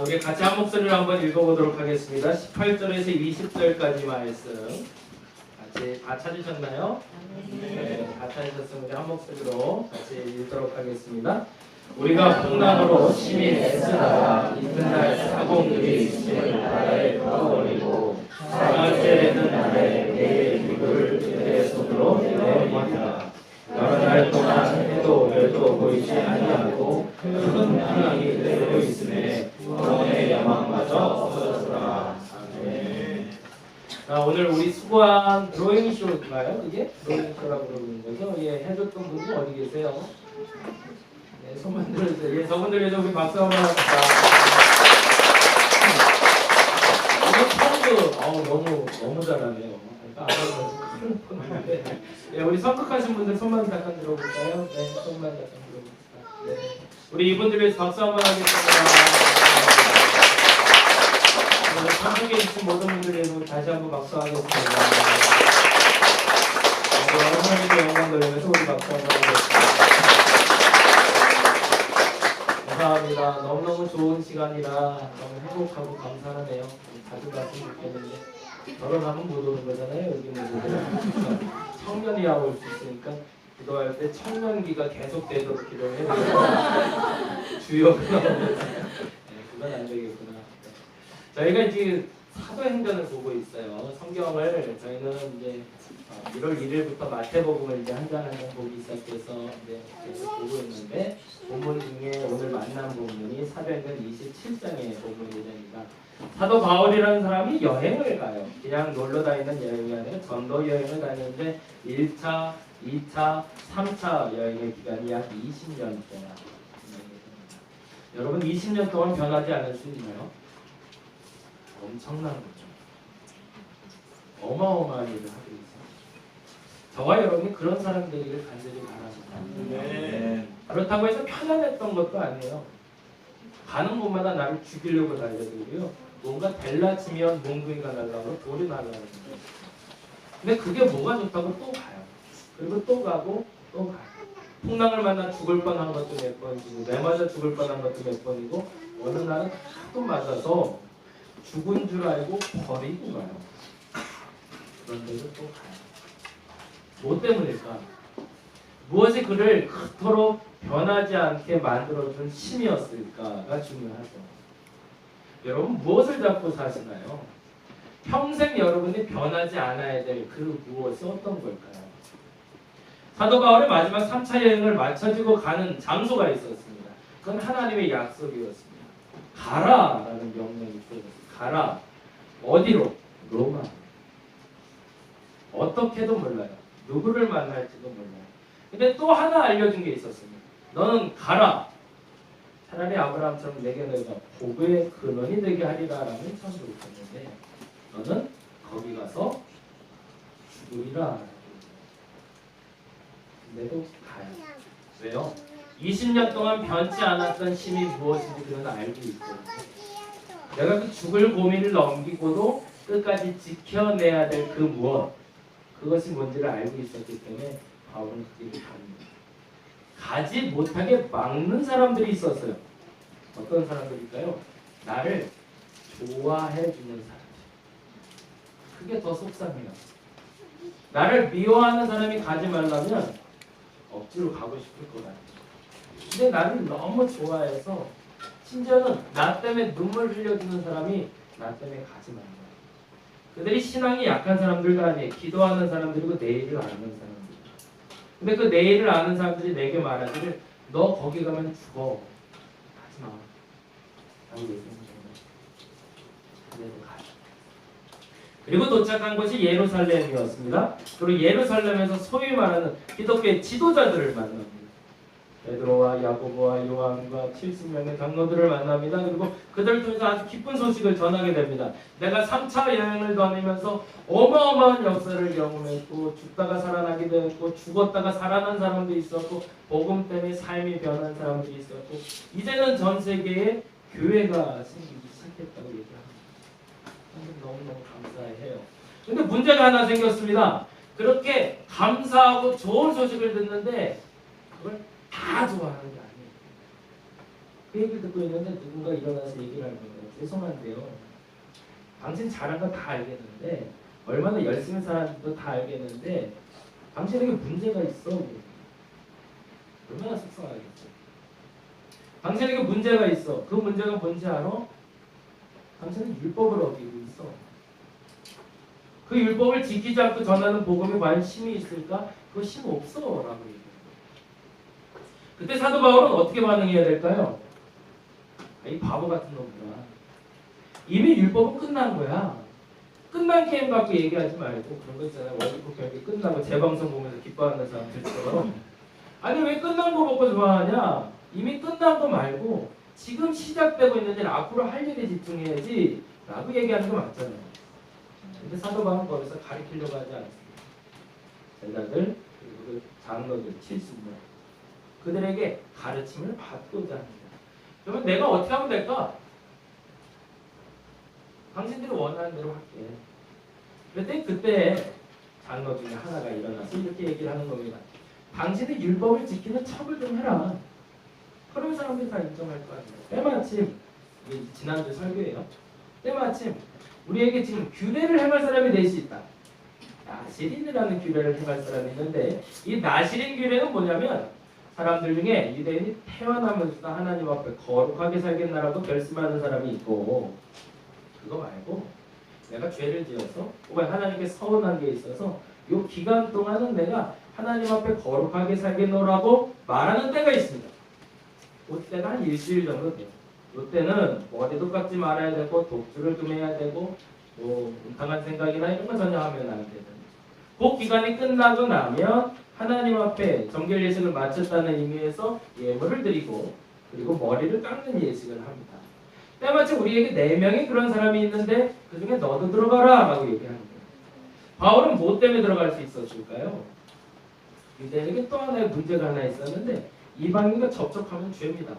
우리 같이 한 목소리로 한번 읽어보도록 하겠습니다. 18절에서 20절까지 말씀 같이 다 찾으셨나요? 네, 다 찾으셨으면 우리 한 목소리로 같이 읽도록 하겠습니다. 우리가 풍랑으로 심히 애쓰다가 이튿날 사공들이 심을 바다에 떠버리고 사흘째되는 날에 내의 비굴을 그들의 손으로 내어버리라. 여러 날 동안 해도 별도 보이지 아니하고 큰 풍랑이 내리고 있음에 구원의 야망마저 없어졌더라. 아멘. 자, 오늘 우리 수고한 드로잉쇼인가요? 이게? 드로잉쇼라고 부르는 거죠? 예, 해줬던 분이 어디 계세요? 네, 손만 들어주세요. 예, 저분들 위해서 우리 박수 한번 합시다. 이거 처음도 너무 잘하네요. 예, 우리 선곡하신 분들 손만 잠깐 들어볼까요? 네, 손만 잠깐 들어봅시다. 네, 우리 이분들 위해서 박수 한번 하겠습니다. 오늘 선곡에 계신 모든 분들 위해서 우리 다시 한번 박수하겠습니다. 하나님께 영광 돌리면서 우리 박수 한번 하겠습니다. 감사합니다. 너무너무 좋은 시간이라 너무 행복하고 감사하네요. 자주 갔으면 좋겠는데 결혼하면 못 오는 거잖아요. 여기는 청년이라고 올 수 있으니까 기도할 때 청년기가 계속되도록 기도를 해야 돼요. 주여가 그건 안 되겠구나. 저희가 이제 사도행전을 보고 있어요. 성경을 저희는 이제 1월 1일부터 마태복음을 이제 한 장 한 장 보기 시작해서 이제 계속 보고 있는데 본문 중에 오늘 만난 본문이 사도행전 27장의 본문 예정입니다. 사도 바울이라는 사람이 여행을 가요. 그냥 놀러 다니는 여행이 아니라 전도 여행을 다니는데 1차, 2차, 3차 여행의 기간이 약 20년 동안 여러분 20년 동안 변하지 않을 수 있나요? 엄청난 거죠. 어마어마한 일을 하고 있어요. 저와 여러분이 그런 사람들이길 간절히 바랍니다. 네. 그렇다고 해서 편안했던 것도 아니에요. 가는 곳마다 나를 죽이려고 달려들고요. 뭔가 벨라치면 몽둥이가 날라오고 돌이 날라오는 거예요. 근데 그게 뭐가 좋다고 또 가요. 그리고 또 가고 또 가요. 풍랑을 만나 죽을 뻔한 것도 몇 번이고 매 맞아 죽을 뻔한 것도 몇 번이고 어느 날은 하도 맞아서 죽은 줄 알고 버리고 가요. 그런데도 또 가요. 뭐 때문일까? 무엇이 그를 그토록 변하지 않게 만들어준 힘이었을까가 중요하죠. 여러분 무엇을 잡고 사시나요? 평생 여러분이 변하지 않아야 될 그 무엇이 어떤 걸까요? 사도 바울의 마지막 3차 여행을 마쳐지고 가는 장소가 있었습니다. 그건 하나님의 약속이었습니다. 가라라는 명령이 있었습니다. 가라. 어디로? 로마. 어떻게도 몰라요. 누구를 만날지도 몰라요. 근데 또 하나 알려준 게 있었습니다. 너는 가라. 차라리 아브라함처럼 내게 너희가 복의 근원이 되게 하리라라는 선도 있었는데 너는 거기 가서 죽으리라. 근데도 가요. 왜요? 20년 동안 변치 않았던 힘이 무엇인지 그는 알고 있고 내가 그 죽을 고민을 넘기고도 끝까지 지켜내야 될 그 무엇 그것이 뭔지를 알고 있었기 때문에 바울은 그 길을 갑니다. 가지 못하게 막는 사람들이 있었어요. 어떤 사람들일까요? 나를 좋아해 주는 사람. 그게 더 속상해요. 나를 미워하는 사람이 가지 말라면 억지로 가고 싶을 것 같아요. 근데 나를 너무 좋아해서 심지어는 나 때문에 눈물 흘려주는 사람이 나 때문에 가지 말라. 그들이 신앙이 약한 사람들도 아니에요. 기도하는 사람들이고 내일을 아는 사람들. 근데 그 내일을 아는 사람들이 내게 말하기를 너 거기 가면 죽어. 가지 마. 라고 얘기합니다. 그래도 가요. 그리고 도착한 곳이 예루살렘이었습니다. 그리고 예루살렘에서 소위 말하는 기독교의 지도자들을 만납니다. 베드로와 야고보와 요한과 70명의 장로들을 만납니다. 그리고 그들을 통해서 아주 기쁜 소식을 전하게 됩니다. 내가 3차 여행을 다니면서 어마어마한 역사를 경험했고 죽다가 살아나게 되었고 죽었다가 살아난 사람도 있었고 복음 때문에 삶이 변한 사람들이 있었고 이제는 전 세계에 교회가 생기기 시작했다고 얘기합니다. 너무너무 감사해요. 근데 문제가 하나 생겼습니다. 그렇게 감사하고 좋은 소식을 듣는데 그걸 다 좋아하는 게 아니에요. 그 얘기를 듣고 있는데 누군가 일어나서 얘기를 하는 거예요. 죄송한데요. 당신 잘한 거 다 알겠는데 얼마나 열심히 살았는지도 다 알겠는데 당신에게 문제가 있어. 얼마나 속상하겠어. 당신에게 문제가 있어. 그 문제가 뭔지 알아? 당신은 율법을 어기고 있어. 그 율법을 지키지 않고 전하는 복음에 과연 힘이 있을까? 그거 힘 없어 라고 얘기해요. 그때 사도 바울은 어떻게 반응해야 될까요? 이 바보 같은 놈들아. 이미 율법은 끝난 거야. 끝난 게임 갖고 얘기하지 말고 그런 거 있잖아요. 월드컵 경기 끝나고 재방송 보면서 기뻐하는 사람들처럼 아니 왜 끝난 거 먹고 좋아하냐? 이미 끝난 거 말고 지금 시작되고 있는 일 앞으로 할 일에 집중해야지 라고 얘기하는 거 맞잖아요. 근데 사도 바울은 거기서 가리키려고 하지 않습니다. 제자들 그리고 그 장로들 70명 그들에게 가르침을 받고자 합니다. 그러면 내가 어떻게 하면 될까? 당신들이 원하는 대로 할게. 그때 장로 중에 하나가 일어나서 이렇게 얘기를 하는 겁니다. 당신이 율법을 지키는 척을 좀 해라. 그러면 사람들이 다 인정할 거 아니에요. 때마침 이게 지난주 설교예요. 때마침 우리에게 지금 규례를 행할 사람이 넷이 있다. 나시린이라는 규례를 행할 사람이 있는데 이 나시린 규례는 뭐냐면 사람들 중에 유대인이 태어나면서 하나님 앞에 거룩하게 살겠나라고 결심하는 사람이 있고 그거 말고 내가 죄를 지어서 혹은 하나님께 서운한 게 있어서 이 기간 동안은 내가 하나님 앞에 거룩하게 살겠노라고 말하는 때가 있습니다. 그때가 한 일주일 정도 돼요. 이때는 머리도 깎지 말아야 되고 독주를 좀 해야 되고 뭐 음탕한 생각이나 이런 거 전혀 하면 안 되는 그 기간이 끝나고 나면 하나님 앞에 정결 예식을 마쳤다는 의미에서 예물을 드리고 그리고 머리를 깎는 예식을 합니다. 때마침 우리에게 4명의 그런 사람이 있는데 그 중에 너도 들어가라 라고 얘기하는 거예요. 바울은 뭐 때문에 들어갈 수 있었을까요? 유대인에게 또 하나의 문제가 하나 있었는데 이방인과 접촉하면 죄입니다.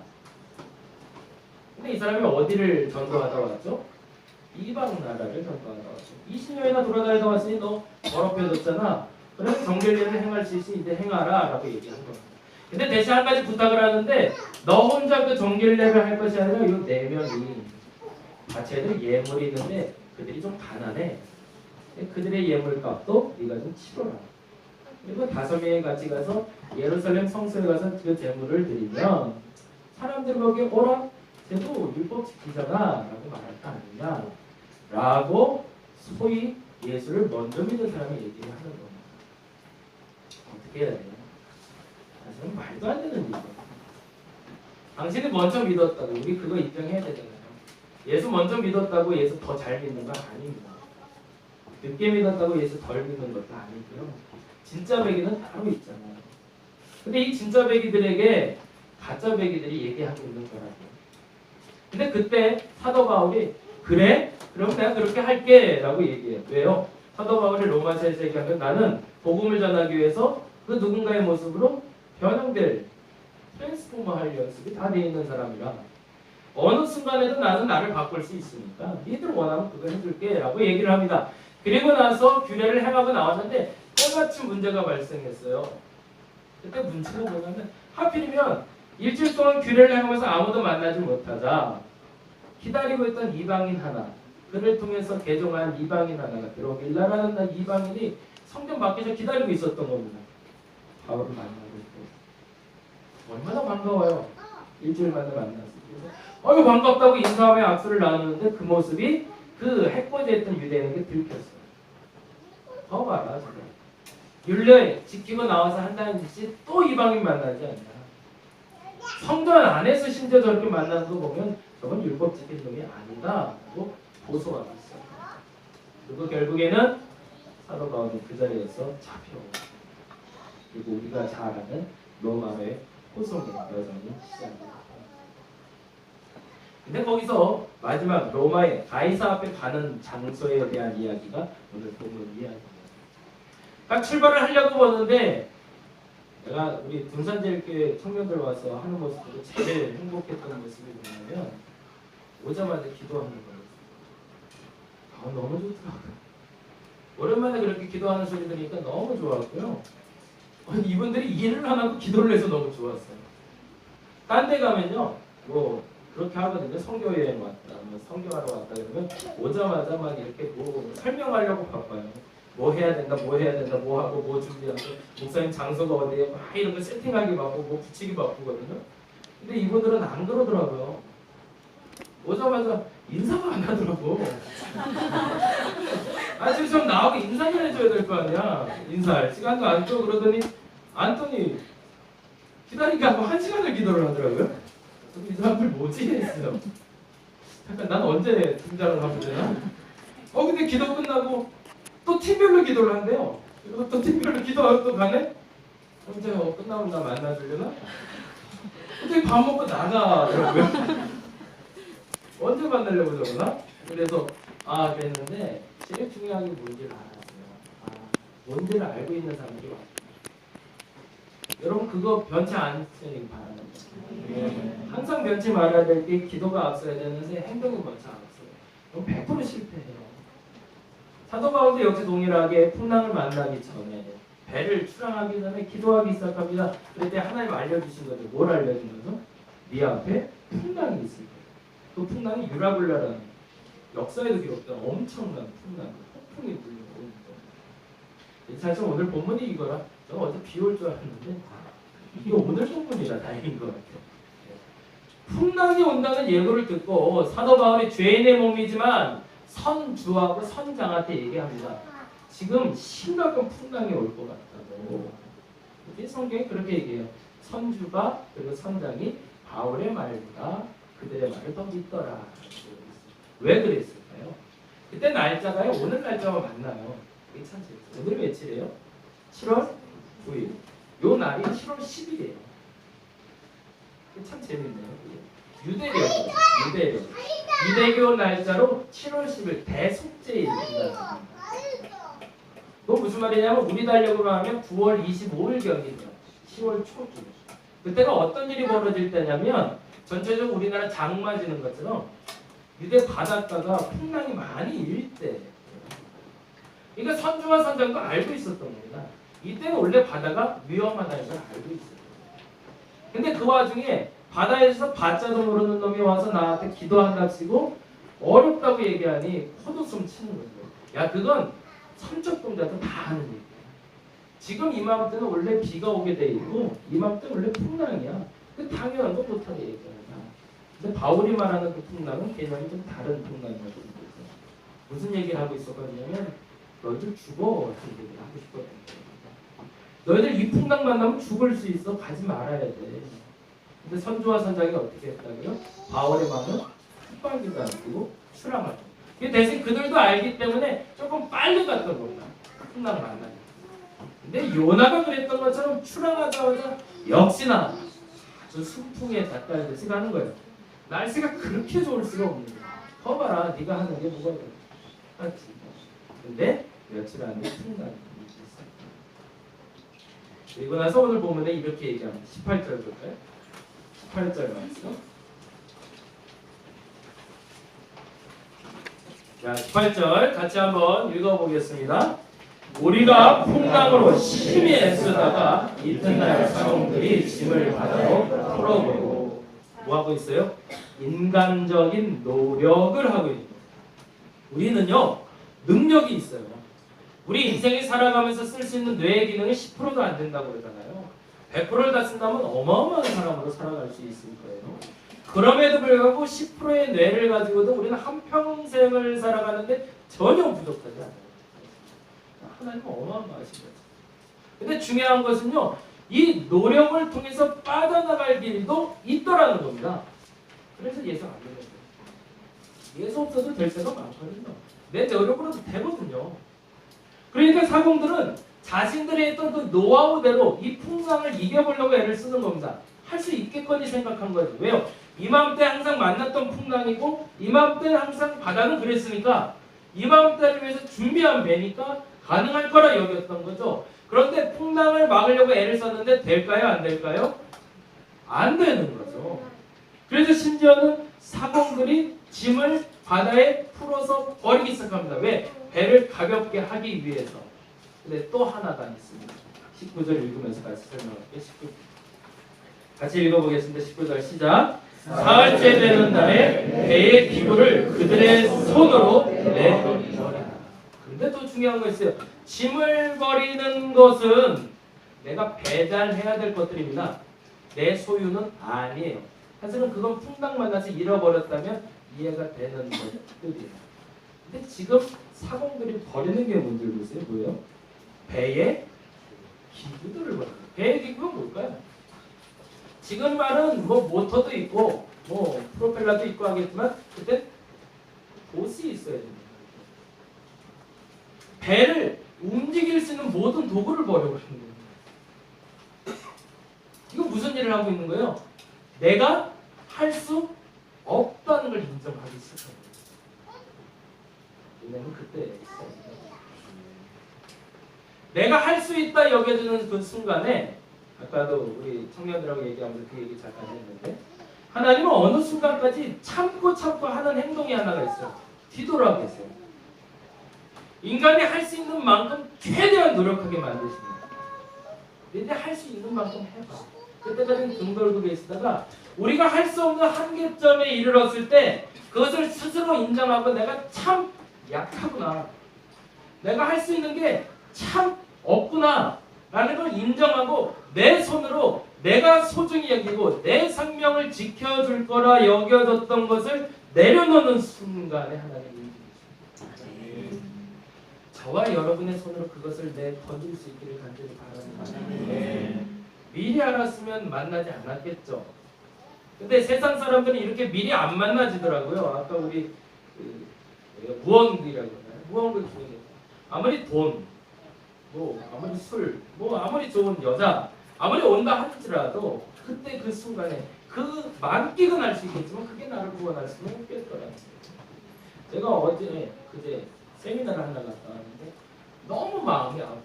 근데 이 사람이 어디를 전도하다 왔죠? 이방 나라를 전도하다 왔죠. 20년이나 돌아다니다 왔으니 너 더럽혀졌잖아. 그래서 정결례를 행할 수 있으니 이제 행하라 라고 얘기한 겁니다. 근데 대신 한 가지 부탁을 하는데 너 혼자 그 정결례를 할 것이 아니라 이 4명이 같이 애들 예물이 있는데 그들이 좀 가난해. 그들의 예물값도 네가 좀 치러라. 그리고 5명이 같이 가서 예루살렘 성소에 가서 그 제물을 드리면 사람들이 거기에 오라 쟤도 율법 지키잖아 라고 말할 거 아니냐 라고 소위 예수를 먼저 믿는 사람이 얘기를 하는 겁니다. 어떻게 해야 돼요? 사실은 말도 안 되는 일이에요. 당신이 먼저 믿었다고 우리 그거 인정해야 되잖아요. 예수 먼저 믿었다고 예수 더 잘 믿는 건 아닙니다. 늦게 믿었다고 예수 덜 믿는 것도 아니고요. 진짜 배기는 따로 있잖아요. 근데 이 진짜 배기들에게 가짜 배기들이 얘기하고 있는 거라고요. 근데 그때 사도 바울이 그래? 그럼 내가 그렇게 할게 라고 얘기해요. 왜요? 사도 바울이 로마서에서 얘기한 건 나는 복음을 전하기 위해서 그 누군가의 모습으로 변형될 트랜스포머 할 연습이 다 돼 있는 사람이라 어느 순간에도 나는 나를 바꿀 수 있으니까 니들 원하면 그거 해줄게 라고 얘기를 합니다. 그리고 나서 규례를 행하고 나왔는데 똑같은 문제가 발생했어요. 그때 문제가 뭐냐면 하필이면 일주일 동안 규례를 행하면서 아무도 만나지 못하자 기다리고 있던 이방인 하나 그를 통해서 개종한 이방인 하나가 드로길라라는 이방인이 성경 밖에서 기다리고 있었던 겁니다. 바울을 만나고 있고 얼마나 반가워요. 일주일 만에 만났어요. 어이 반갑다고 인사하며 악수를 나누는데 그 모습이 그 해코지했던 유대인에게 들켰어요. 더 봐라 지금 율례 지키고 나와서 한다는 짓이 또 이방인 만나지 않냐. 성전 안에서 심지어 저렇게 만나는 거 보면 저건 율법 지킨 놈이 아니다 라고 고소하고 있어요. 그리고 결국에는 사도 바울은 그 자리에서 잡혀오고 그리고 우리가 잘 아는 로마의 호송의 여정이 시작됩니다. 근데 거기서 마지막 로마의 가이사 앞에 가는 장소에 대한 이야기가 오늘 본문 이야기입니다. 딱 출발을 하려고 보는데 내가 우리 둔산제일교회 청년들 와서 하는 모습 보고 제일 행복했던 모습이 뭐냐면 오자마자 기도하는 거예요. 너무 좋더라고요. 오랜만에 그렇게 기도하는 소리 들으니까 너무 좋았고요. 이분들이 일을 안 하고 기도를 해서 너무 좋았어요. 딴 데 가면요. 뭐 그렇게 하거든요. 선교 여행 왔다, 뭐 선교하러 왔다 그러면 오자마자 막 이렇게 뭐 설명하려고 바빠요. 뭐 해야 된다, 뭐 해야 된다, 뭐 하고 뭐 준비하고 목사님 장소가 어디에 막 이런 거 세팅하기 바쁘고 뭐 붙이기 바쁘거든요. 근데 이분들은 안 그러더라고요. 오자마자 인사가 안 하더라고. 지금 좀 나하고 인사를 해줘야 될 거 아니야. 인사할 시간도 안 줘. 그러더니 안더니 기다리게 하고 1시간을 기도를 하더라고요. 이 사람들 뭐지? 했어요. 잠깐 난 언제 등장을 하면 되나? 근데 기도 끝나고 또 팀별로 기도를 한대요. 그리고 또 팀별로 기도하고 또 가네? 언제 끝나고 나 만나주려나? 근데 밥 먹고 나가더라고요. 언제 만나려고 저러나? 그래서 그랬는데 제일 중요한 게 뭔지를 알았어요. 뭔지를 알고 있는 사람들이 많아요. 여러분 그거 변치 않으시길 바랍니다. 항상 변치 말아야 될 게 기도가 앞서야 되는데 행동이 변치 않았어요. 그럼 100% 실패해요. 사도 바울도 역시 동일하게 풍랑을 만나기 전에 배를 출항하기 전에 기도하기 시작합니다. 그럴 때 하나님 알려주신 거죠. 뭘 알려준 거죠? 네 앞에 풍랑이 있을 거예요. 그 풍랑이 유라굴라라는 역사에도 기록된 엄청난 풍랑, 폭풍이 불려오는 거예요. 사실 오늘 본문이 이거라. 저는 어제 비 올 줄 알았는데 이거 오늘 본문이라 다행인 것 같아요. 풍랑이 온다는 예고를 듣고 사도 바울이 죄인의 몸이지만 선주하고 선장한테 얘기합니다. 지금 심각한 풍랑이 올 것 같다고. 성경이 그렇게 얘기해요. 선주가 그리고 선장이 바울의 말보다 그들의 말을 더 믿더라. 왜 그랬을까요? 그때 날짜가요. 오늘 날짜와 맞나요? 이게 참 재밌어요. 오늘이 며칠이에요? 7월 9일. 요 날이 7월 10일이에요. 참 재밌네요. 유대교 날짜로 7월 10일 대속죄일입니다. 그건 무슨 말이냐면 우리 달력으로 하면 9월 25일경이죠. 10월 초기. 그때가 어떤 일이 벌어질 때냐면 전체적으로 우리나라 장마 지는 것처럼 유대 바닷가가 풍랑이 많이 일 때. 그러니까 선주와 선장도 알고 있었던 겁니다. 이때는 원래 바다가 위험하다는 걸 알고 있어요. 근데 그 와중에 바다에서 바자도 모르는 놈이 와서 나한테 기도한답시고 어렵다고 얘기하니 헛웃음 치는 거죠. 야 그건 삼척동자도 다 하는 얘기야. 지금 이맘때는 원래 비가 오게 돼 있고 이맘때는 원래 풍랑이야. 그 당연한 거 못하게 얘기하는 거야. 근데 바울이 말하는 그 풍랑은 개념이 좀 다른 풍랑이라고 있어요. 무슨 얘기를 하고 있었거든요. 너희들 죽어 같은 얘기를 하고 싶거든요. 너희들 이 풍랑 만나면 죽을 수 있어. 가지 말아야 돼. 근데 선주와 선장이 어떻게 했다고요? 바울의 말은 흑발기도 안 쓰고 출항하고. 대신 그들도 알기 때문에 조금 빨리 갔던 겁니다. 풍랑 만나기. 근데 요나가 그랬던 것처럼 출항하자마자 역시나 아주 순풍에 닿달듯이 가는 거예요. 날씨가 그렇게 좋을 수가 없는 거야. 봐봐라, 네가 하는 게 뭐가 있어? 맞지? 근데 며칠 안에 풍랑이 있었어요. 그리고 나서 오늘 보면에 이렇게 얘기합니다. 18절 볼까요? 18절 말씀. 자, 18절 같이 한번 읽어보겠습니다. 우리가 풍랑으로 심히 애쓰다가 이튿날 사람들이 짐을 바다로 풀어버리고 뭐하고 있어요? 인간적인 노력을 하고 있는 거예요. 우리는요 능력이 있어요. 우리 인생에 살아가면서 쓸 수 있는 뇌의 기능이 10%도 안 된다고 그러잖아요. 100%를 다 쓴다면 어마어마한 사람으로 살아갈 수 있을 거예요. 그럼에도 불구하고 10%의 뇌를 가지고도 우리는 한평생을 살아가는데 전혀 부족하지 않아요. 하나님은 어마어마하신 거죠. 근데 중요한 것은요, 이 노력을 통해서 빠져나갈 길도 있더라는 겁니다. 그래서 예수 안 되는 거예요. 예수 없어도 될 때가 많거든요. 내 노력으로도 되거든요. 그러니까 사공들은 자신들이 했던 그 노하우대로 이 풍랑을 이겨보려고 애를 쓰는 겁니다. 할 수 있겠거니 생각한 거예요. 왜요? 이맘때 항상 만났던 풍랑이고 이맘때는 항상 바다는 그랬으니까 이맘때를 위해서 준비한 배니까 가능할 거라 여겼던 거죠. 그런데 풍랑을 막으려고 애를 썼는데 될까요? 안 될까요? 안 되는 거죠. 그래서 심지어는 사공들이 짐을 바다에 풀어서 버리기 시작합니다. 왜? 배를 가볍게 하기 위해서. 근데 또 하나가 있습니다. 19절 읽으면서 같이 설명할게요. 19. 같이 읽어보겠습니다. 19절 시작. 사흘째 되는 날에 배의 기구를 그들의 손으로 내버리라. 근데 또 중요한 거 있어요. 짐을 버리는 것은 내가 배달해야 될 것들입니다. 내 소유는 아니에요. 사실은 그건 풍당 만나서 잃어버렸다면 이해가 되는 것들이에요. 근데 지금 사공들이 버리는 게 문제고 있어요. 뭐예요? 배의 기구들을 버려요. 배의 기구가 뭘까요? 지금 말은 뭐 모터도 있고 뭐 프로펠러도 있고 하겠지만 그때 돛이 있어야 됩니다. 배를 움직일 수 있는 모든 도구를 버려버리는 거예요. 이거 무슨 일을 하고 있는 거예요? 내가 할 수 없다는 걸 인정하기 시작하는 거예요. 왜냐면 그때 내가 할 수 있다 여겨지는 그 순간에 아까도 우리 청년들하고 얘기하면서 그 얘기 잠깐 했는데 하나님은 어느 순간까지 참고 하는 행동이 하나가 있어요. 뒤돌아가고 있어요. 인간이 할 수 있는 만큼 최대한 노력하게 만드십니다. 근데 할 수 있는 만큼 해봐. 그때까지는 등 돌고 계시다가 우리가 할 수 없는 한계점에 이르렀을 때 그것을 스스로 인정하고 내가 참 약하구나. 내가 할 수 있는 게 참 없구나. 라는 걸 인정하고 내 손으로 내가 소중히 여기고 내 생명을 지켜줄 거라 여겨졌던 것을 내려놓는 순간에 하나님이 저와 여러분의 손으로 그것을 던질 수 있기를 간절히 바랍니다. 미리 알았으면 만나지 않았겠죠. 근데 세상 사람들은 이렇게 미리 안 만나지더라고요. 아까 우리 무언귀라고 하나요? 무언귀 중에 아무리 돈, 뭐 아무리 술, 뭐 아무리 좋은 여자, 아무리 온다 할지라도 그때 그 순간에 그 만끽은 할 수 있겠지만 그게 나를 구원할 수는 없겠더라고요. 제가 그제 세미나를 하나 갔다 왔는데 너무 마음이 아픈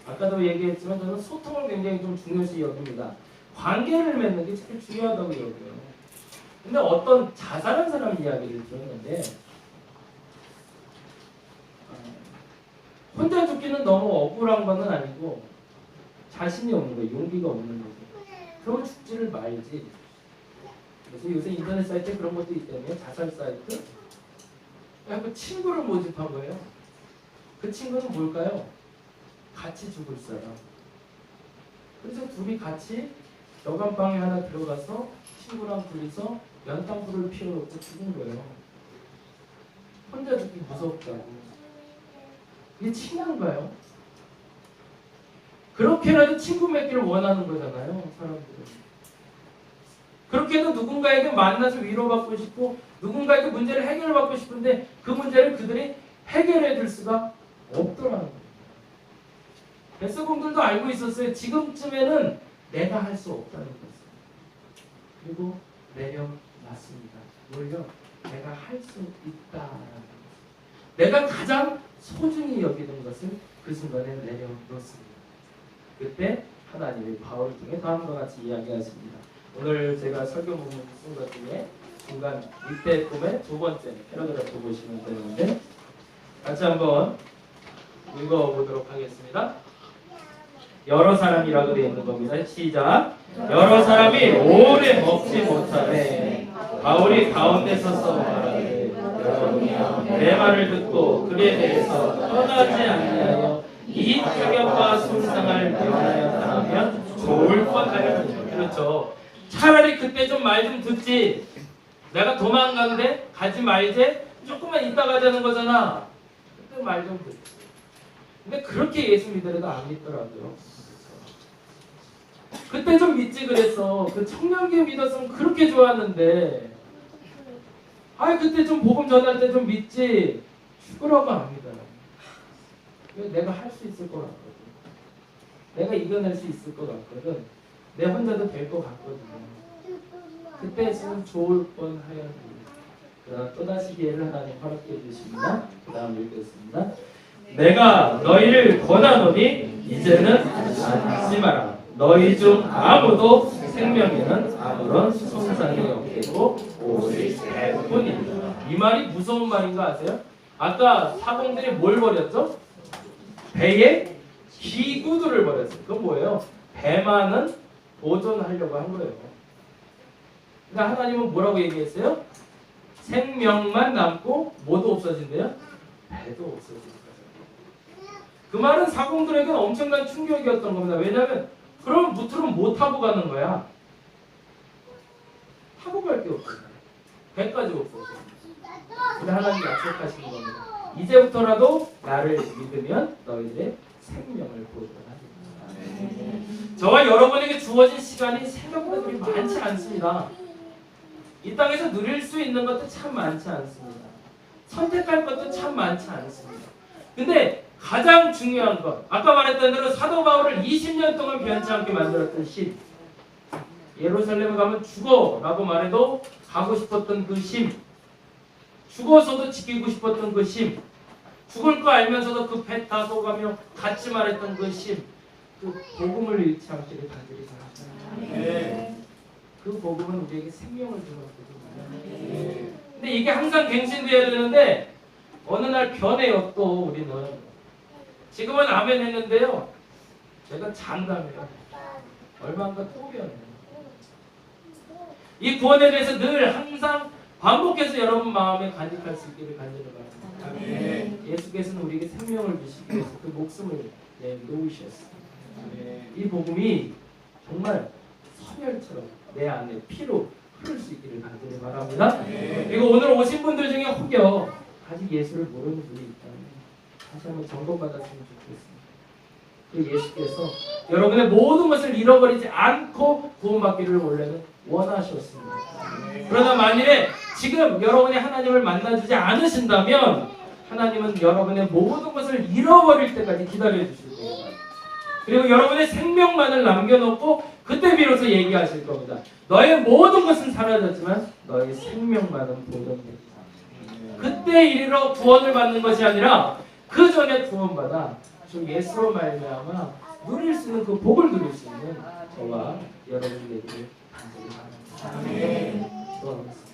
아까도 얘기했지만 저는 소통을 굉장히 좀 중요시 여깁니다. 관계를 맺는 게 제일 중요하다고 여겨요. 근데 어떤 자살한 사람 이야기를 들었는데 혼자 죽기는 너무 억울한 건 아니고 자신이 없는 거예요. 용기가 없는 거죠. 그러면 죽지를 말지. 그래서 요새 인터넷 사이트에 그런 것도 있다며 자살 사이트? 그 친구를 모집한 거예요. 그 친구는 뭘까요? 같이 죽을 사람. 그래서 둘이 같이 여관방에 하나 들어가서 친구랑 둘이서 연탄불을 피워놓고 죽은 거예요. 혼자 죽기 무섭다고. 이게 친구인가요? 그렇게라도 친구 맺기를 원하는 거잖아요, 사람들은. 그렇게도 누군가에게 만나서 위로받고 싶고 누군가에게 문제를 해결받고 싶은데 그 문제를 그들이 해결해 줄 수가 없더라는 거예요. 뱃사공들도 알고 있었어요. 지금쯤에는 내가 할 수 없다는 것을. 그리고 내려놨습니다. 뭘요? 내가 할 수 있다라는 것. 내가 가장 소중히 여기는 것을 그 순간에 내려놓습니다. 그때 하나님이 바울 중에 다음과 같이 이야기하십니다. 오늘 제가 설교 부분 쓴 것 중에 중간 밑에 꿈의 두 번째 패러그래프 보시면 되는데 같이 한번 읽어보도록 하겠습니다. 여러 사람이라고 되어 있는 겁니다. 시작. 여러 사람이 오래 먹지 못하네. 바울이 가운데 서서 말하되 여러분이여 내 말을 듣고 그에 대해서 떠나지 아니하여 이 타격과 손상을 면하여 당하면 좋을 뻔하였느니라. 그렇죠. 차라리 그때 좀 말 좀 듣지. 내가 도망가는데 가지 말지. 조금만 이따 가자는 거잖아. 그때 말 좀 듣지. 근데 그렇게 예수 믿으려도 안 믿더라고요. 그때 좀 믿지 그랬어. 그 청년기에 믿었으면 그렇게 좋았는데 그때 좀 복음 전할 때 좀 믿지. 죽으라고 안 믿어요. 내가 할 수 있을 것 같거든. 내가 이겨낼 수 있을 것 같거든. 내 혼자도 될 것 같거든. 그때 했으면 좋을 뻔하였는데 그러나 또다시 기회를 하나님 허락해 주십니다. 그 다음 읽겠습니다. 내가 너희를 권하노니 이제는 앉지 마라. 너희 중 아무도 생명에는 아무런 손상이 없겠고 오직 배뿐이다. 이 말이 무서운 말인 거 아세요? 아까 사공들이 뭘 버렸죠? 배의 기구들을 버렸어요. 그건 뭐예요? 배만은 보존하려고 한 거예요. 그러니까 하나님은 뭐라고 얘기했어요? 생명만 남고 뭐도 없어진대요? 배도 없어질 거죠. 그 말은 사공들에게는 엄청난 충격이었던 겁니다. 왜냐하면 그럼 무트는 못 타고 가는 거야. 타고 갈 게 없어요. 배까지 없어져. 근데 하나님이 약속하신 겁니다. 이제부터라도 나를 믿으면 너희들의 생명을 보존하리라. 저와 여러분에게 주어진 시간이 생각보다 그리 많지 않습니다. 이 땅에서 누릴 수 있는 것도 참 많지 않습니다. 선택할 것도 참 많지 않습니다. 근데 가장 중요한 것, 아까 말했던 대로 사도 바울을 20년 동안 변치 않게 만들었던 심, 예루살렘에 가면 죽어 라고 말해도 가고 싶었던 그 심, 죽어서도 지키고 싶었던 그 심, 죽을 거 알면서도 그 배 타고 가며 같이 말했던 그 심, 그 복음을 잃지 않기를 간절히 바랍니다. 그 복음은 우리에게 생명을 주었거든요. 근데 이게 항상 갱신되어야 되는데 어느 날 변해요. 또 우리는 지금은 아멘 했는데요, 제가 장담해요. 얼마 안 가 또 변해요. 이 구원에 대해서 늘 항상 반복해서 여러분 마음에 간직할 수 있기를 간절히 바랍니다. 예수께서는 우리에게 생명을 주시기 위해서 그 목숨을 내놓으셨습니다. 이 복음이 정말 선혈처럼 내 안에 피로 흐를 수 있기를 간절히 바랍니다. 그리고 오늘 오신 분들 중에 혹여 아직 예수를 모르는 분이 있다면 다시 한번 점검받았으면 좋겠습니다. 그 예수께서 여러분의 모든 것을 잃어버리지 않고 구원받기를 원래는 원하셨습니다. 그러나 만일에 지금 여러분이 하나님을 만나주지 않으신다면 하나님은 여러분의 모든 것을 잃어버릴 때까지 기다려주실 겁니다. 그리고 여러분의 생명만을 남겨놓고 그때 비로소 얘기하실 겁니다. 너의 모든 것은 사라졌지만 너의 생명만은 보존된다. 그때 이르러 구원을 받는 것이 아니라 그 전에 구원받아 주 예수로 말미암아 누릴 수 있는 그 복을 누릴 수 있는 저와 여러분이 되기를 간절히 바랍니다. 기도하겠습니다.